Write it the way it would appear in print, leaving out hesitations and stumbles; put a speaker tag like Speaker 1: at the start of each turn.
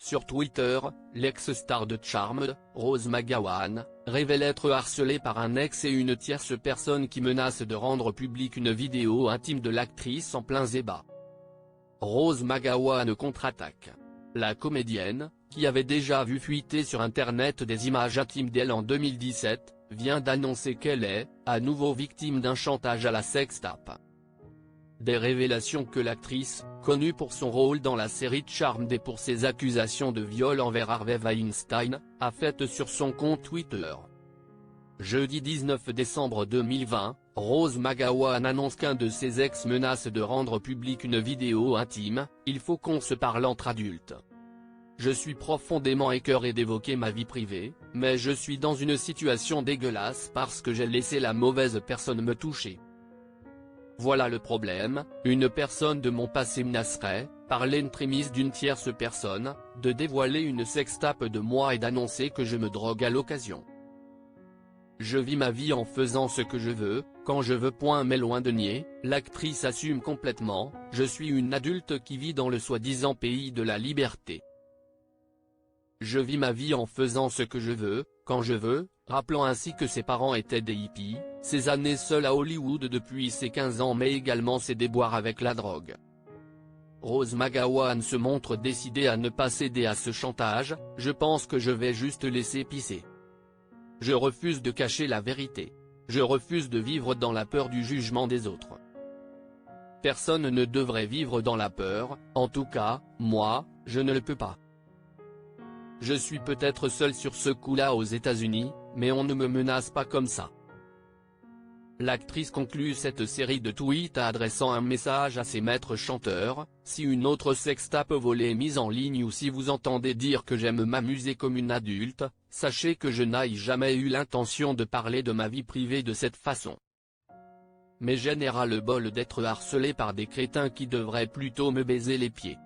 Speaker 1: Sur Twitter, l'ex-star de Charmed, Rose McGowan, révèle être harcelée par un ex et une tierce personne qui menace de rendre publique une vidéo intime de l'actrice en plein débat. Rose McGowan contre-attaque. La comédienne, qui avait déjà vu fuiter sur internet des images intimes d'elle en 2017, vient d'annoncer qu'elle est, à nouveau victime d'un chantage à la sextape. Des révélations que l'actrice, connue pour son rôle dans la série Charmed et pour ses accusations de viol envers Harvey Weinstein, a faites sur son compte Twitter. Jeudi 19 décembre 2020, Rose McGowan annonce qu'un de ses ex menace de rendre publique une vidéo intime. « Il faut qu'on se parle entre adultes. Je suis profondément écœurée d'évoquer ma vie privée, mais je suis dans une situation dégueulasse parce que j'ai laissé la mauvaise personne me toucher. Voilà le problème, une personne de mon passé menacerait, par l'entremise d'une tierce personne, de dévoiler une sextape de moi et d'annoncer que je me drogue à l'occasion. Je vis ma vie en faisant ce que je veux, quand je veux. Mais loin de nier, l'actrice assume complètement, « Je suis une adulte qui vit dans le soi-disant pays de la liberté. Je vis ma vie en faisant ce que je veux, quand je veux », rappelant ainsi que ses parents étaient des hippies, ses années seules à Hollywood depuis ses 15 ans mais également ses déboires avec la drogue. Rose McGowan se montre décidée à ne pas céder à ce chantage. « Je pense que je vais juste laisser pisser. Je refuse de cacher la vérité. Je refuse de vivre dans la peur du jugement des autres. Personne ne devrait vivre dans la peur, en tout cas, moi, je ne le peux pas. Je suis peut-être seule sur ce coup-là aux États-Unis, mais on ne me menace pas comme ça. » L'actrice conclut cette série de tweets adressant un message à ses maîtres chanteurs: « Si une autre sextape volée est mise en ligne ou si vous entendez dire que j'aime m'amuser comme une adulte, sachez que je n'ai jamais eu l'intention de parler de ma vie privée de cette façon. Mais j'ai ras-le-bol d'être harcelée par des crétins qui devraient plutôt me baiser les pieds. »